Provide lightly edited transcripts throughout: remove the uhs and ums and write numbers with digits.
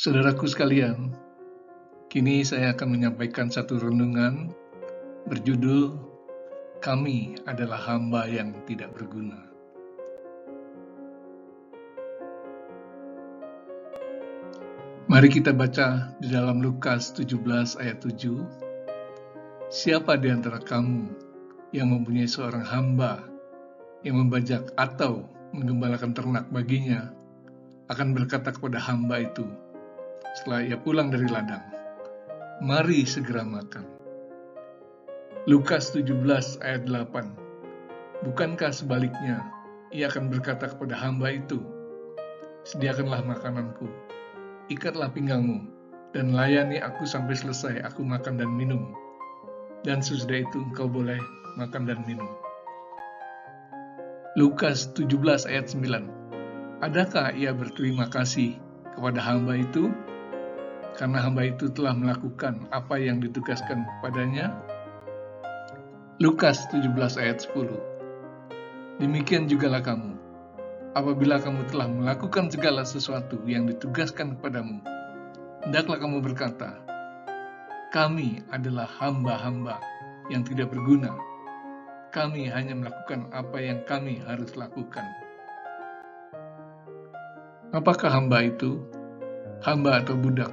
Saudaraku sekalian, kini saya akan menyampaikan satu renungan berjudul "Kami adalah hamba yang tidak berguna". Mari kita baca di dalam Lukas 17 ayat 7. Siapa di antara kamu yang mempunyai seorang hamba yang membajak atau menggembalakan ternak baginya, akan berkata kepada hamba itu setelah ia pulang dari ladang, "Mari segera makan". Lukas 17 ayat 8. Bukankah sebaliknya, ia akan berkata kepada hamba itu, "Sediakanlah makananku, ikatlah pinggangmu, dan layani aku sampai selesai aku makan dan minum. Dan sesudah itu engkau boleh makan dan minum". Lukas 17 ayat 9. Adakah ia berterima kasih kepada hamba itu? Karena hamba itu telah melakukan apa yang ditugaskan padanya. Lukas 17 ayat 10. Demikian jugalah kamu, apabila kamu telah melakukan segala sesuatu yang ditugaskan kepadamu, hendaklah kamu berkata, "Kami adalah hamba-hamba yang tidak berguna. Kami hanya melakukan apa yang kami harus lakukan". Apakah hamba itu? Hamba atau budak,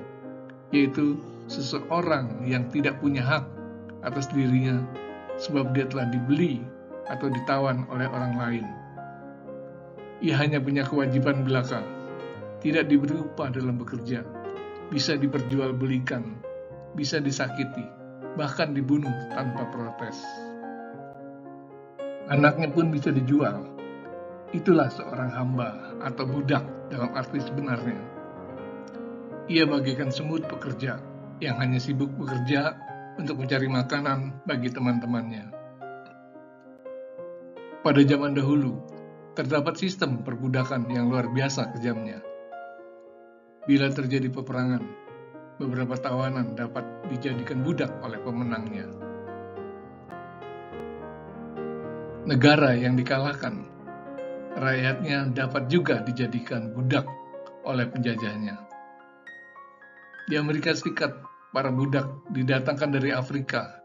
yaitu seseorang yang tidak punya hak atas dirinya sebab dia telah dibeli atau ditawan oleh orang lain. Ia hanya punya kewajiban belaka, tidak diberi upah dalam bekerja, bisa diperjualbelikan, bisa disakiti, bahkan dibunuh tanpa protes. Anaknya pun bisa dijual. Itulah seorang hamba atau budak dalam arti sebenarnya. Ia bagaikan semut pekerja yang hanya sibuk bekerja untuk mencari makanan bagi teman-temannya. Pada zaman dahulu, terdapat sistem perbudakan yang luar biasa kejamnya. Bila terjadi peperangan, beberapa tawanan dapat dijadikan budak oleh pemenangnya. Negara yang dikalahkan, rakyatnya dapat juga dijadikan budak oleh penjajahnya. Di Amerika Serikat, para budak didatangkan dari Afrika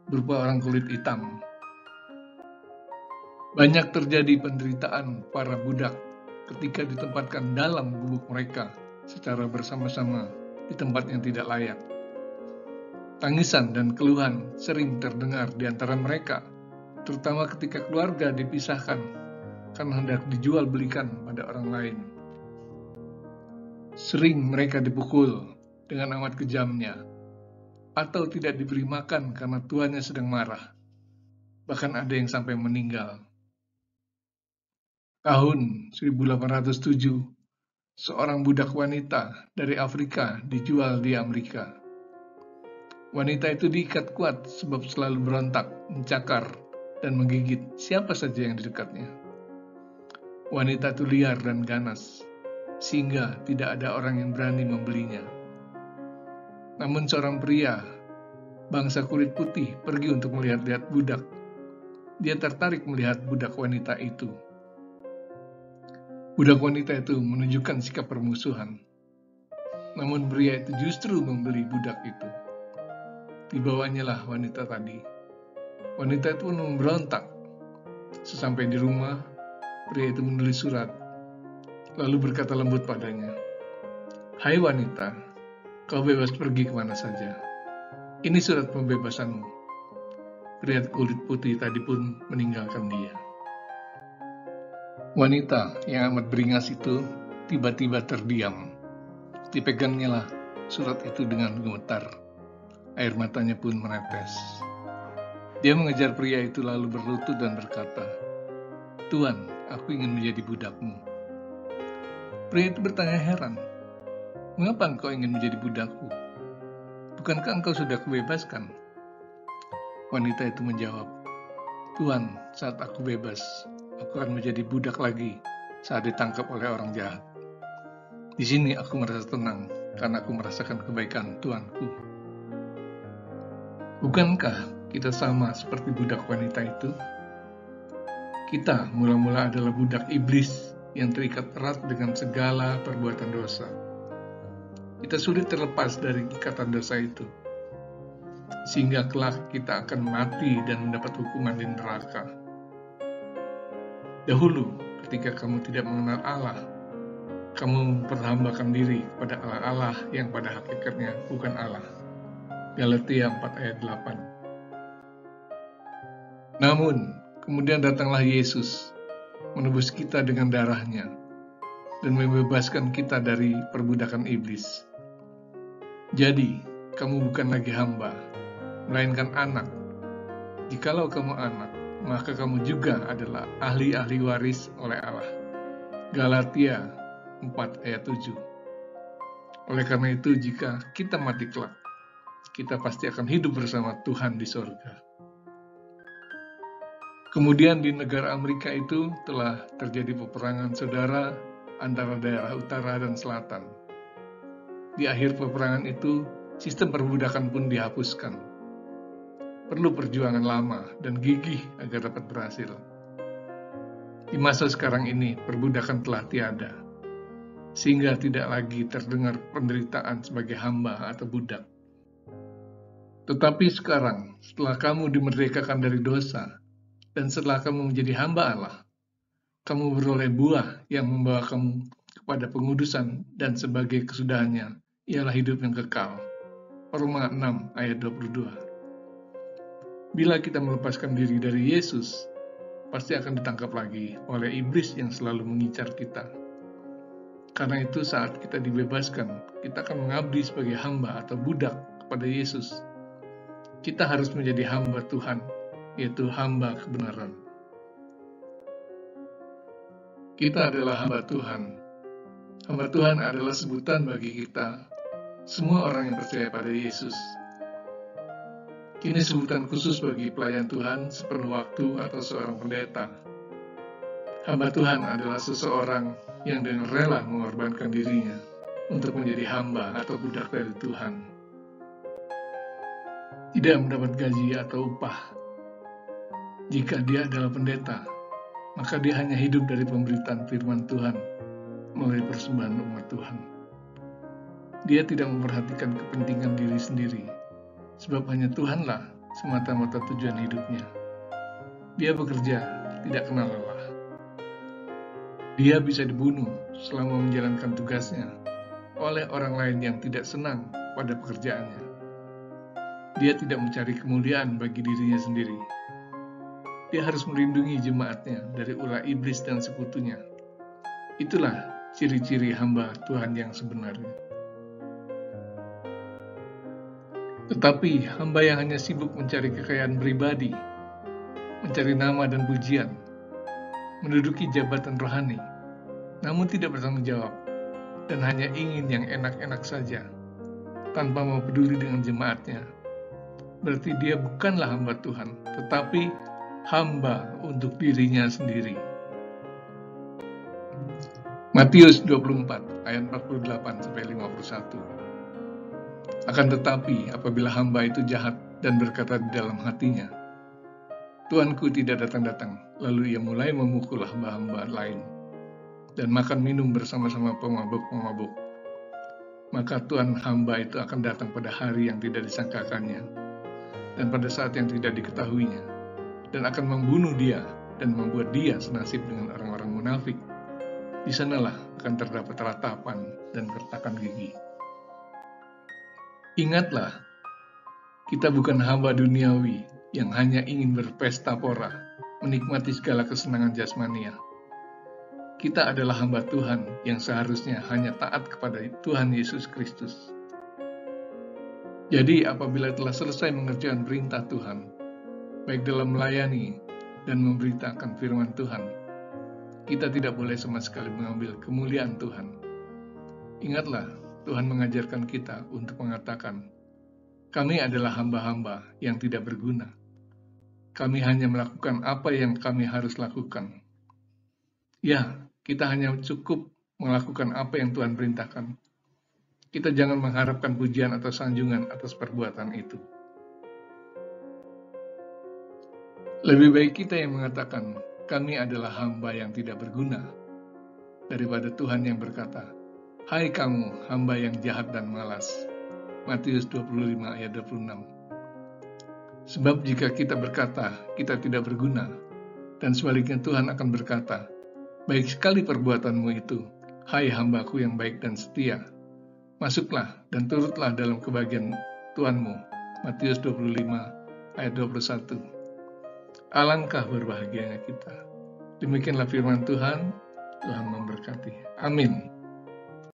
berupa orang kulit hitam. Banyak terjadi penderitaan para budak ketika ditempatkan dalam gubuk mereka secara bersama-sama di tempat yang tidak layak. Tangisan dan keluhan sering terdengar di antara mereka, terutama ketika keluarga dipisahkan karena hendak dijual belikan pada orang lain. Sering mereka dipukul dengan amat kejamnya, atau tidak diberi makan karena tuannya sedang marah. Bahkan ada yang sampai meninggal. Tahun 1807, seorang budak wanita dari Afrika dijual di Amerika. Wanita itu diikat kuat sebab selalu berontak, mencakar, dan menggigit siapa saja yang di dekatnya. Wanita itu liar dan ganas, sehingga tidak ada orang yang berani membelinya. Namun seorang pria bangsa kulit putih pergi untuk melihat-lihat budak. Dia tertarik melihat budak wanita itu. Budak wanita itu menunjukkan sikap permusuhan. Namun pria itu justru membeli budak itu. Dibawanya lah wanita tadi. Wanita itu pun memberontak. Sesampai di rumah, pria itu menulis surat, lalu berkata lembut padanya, "Hai wanita, kau bebas pergi kemana saja. Ini surat pembebasanmu." Pria kulit putih tadi pun meninggalkan dia. Wanita yang amat beringas itu tiba-tiba terdiam. Dipegangnya lah surat itu dengan gemetar. Air matanya pun menetes. Dia mengejar pria itu lalu berlutut dan berkata, "Tuan, aku ingin menjadi budakmu." Pria itu bertanya heran, "Mengapa engkau ingin menjadi budakku? Bukankah engkau sudah kubebaskan?" Wanita itu menjawab, "Tuan, saat aku bebas, aku akan menjadi budak lagi saat ditangkap oleh orang jahat. Di sini aku merasa tenang karena aku merasakan kebaikan Tuanku." Bukankah kita sama seperti budak wanita itu? Kita mula-mula adalah budak iblis yang terikat erat dengan segala perbuatan dosa. kita sulit terlepas dari ikatan dosa itu, sehingga kelak kita akan mati dan mendapat hukuman di neraka. Dahulu, ketika kamu tidak mengenal Allah, kamu memperhambakan diri kepada Allah-Allah yang pada hakikatnya bukan Allah. Galatia 4 ayat 8. Namun, kemudian datanglah Yesus, menebus kita dengan darahnya, dan membebaskan kita dari perbudakan iblis. Jadi, kamu bukan lagi hamba, melainkan anak. Jikalau kamu anak, maka kamu juga adalah ahli-ahli waris oleh Allah. Galatia 4 ayat 7. Oleh karena itu, jika kita mati kelak, kita pasti akan hidup bersama Tuhan di sorga. Kemudian di negara Amerika itu telah terjadi peperangan saudara antara daerah utara dan selatan. Di akhir peperangan itu, sistem perbudakan pun dihapuskan. Perlu perjuangan lama dan gigih agar dapat berhasil. Di masa sekarang ini, perbudakan telah tiada, sehingga tidak lagi terdengar penderitaan sebagai hamba atau budak. Tetapi sekarang, setelah kamu dimerdekakan dari dosa, dan setelah kamu menjadi hamba Allah, kamu beroleh buah yang membawa kamu kepada pengudusan dan sebagai kesudahannya ialah hidup yang kekal. Roma 6 ayat 22. Bila kita melepaskan diri dari Yesus, pasti akan ditangkap lagi oleh iblis yang selalu mengincar kita. Karena itu saat kita dibebaskan, kita akan mengabdi sebagai hamba atau budak kepada Yesus. Kita harus menjadi hamba Tuhan, yaitu hamba kebenaran. Kita adalah hamba Tuhan. Hamba Tuhan adalah sebutan bagi kita, semua orang yang percaya pada Yesus. Ini sebutan khusus bagi pelayan Tuhan sepenuh waktu atau seorang pendeta. Hamba Tuhan adalah seseorang yang dengan rela mengorbankan dirinya untuk menjadi hamba atau budak dari Tuhan. Tidak mendapat gaji atau upah. Jika dia adalah pendeta, maka dia hanya hidup dari pemberitaan firman Tuhan melalui persembahan umat Tuhan. Dia tidak memperhatikan kepentingan diri sendiri, sebab hanya Tuhanlah semata-mata tujuan hidupnya. Dia bekerja, tidak kenal lelah. Dia bisa dibunuh selama menjalankan tugasnya oleh orang lain yang tidak senang pada pekerjaannya. Dia tidak mencari kemuliaan bagi dirinya sendiri. Dia harus melindungi jemaatnya dari ulah iblis dan sekutunya. Itulah ciri-ciri hamba Tuhan yang sebenarnya. Tetapi hamba yang hanya sibuk mencari kekayaan pribadi, mencari nama dan pujian, menduduki jabatan rohani, namun tidak bertanggung jawab, dan hanya ingin yang enak-enak saja, tanpa mau peduli dengan jemaatnya, berarti dia bukanlah hamba Tuhan, tetapi hamba untuk dirinya sendiri. Matius 24 ayat 48-51. Akan tetapi apabila hamba itu jahat dan berkata di dalam hatinya, Tuanku tidak datang-datang, lalu ia mulai memukul hamba-hamba lain dan makan minum bersama-sama pemabuk-pemabuk, maka Tuhan hamba itu akan datang pada hari yang tidak disangkakannya dan pada saat yang tidak diketahuinya, dan akan membunuh dia dan membuat dia senasib dengan orang-orang munafik. Di sanalah akan terdapat ratapan dan kertakan gigi. Ingatlah, kita bukan hamba duniawi yang hanya ingin berpesta pora, menikmati segala kesenangan jasmania. Kita adalah hamba Tuhan yang seharusnya hanya taat kepada Tuhan Yesus Kristus. Jadi apabila telah selesai mengerjakan perintah Tuhan, baik dalam melayani dan memberitakan firman Tuhan, kita tidak boleh sama sekali mengambil kemuliaan Tuhan. Ingatlah, Tuhan mengajarkan kita untuk mengatakan, kami adalah hamba-hamba yang tidak berguna. Kami hanya melakukan apa yang kami harus lakukan. Ya, kita hanya cukup melakukan apa yang Tuhan perintahkan. Kita jangan mengharapkan pujian atau sanjungan atas perbuatan itu. Lebih baik kita yang mengatakan, kami adalah hamba yang tidak berguna, daripada Tuhan yang berkata, Hai kamu, hamba yang jahat dan malas. Matius 25 ayat 26. Sebab jika kita berkata, kita tidak berguna, dan sebaliknya Tuhan akan berkata, baik sekali perbuatanmu itu, hai hambaku yang baik dan setia. Masuklah dan turutlah dalam kebahagiaan Tuhanmu. Matius 25 ayat 21. Alangkah berbahagianya kita. Demikianlah firman Tuhan, Tuhan memberkati. Amin.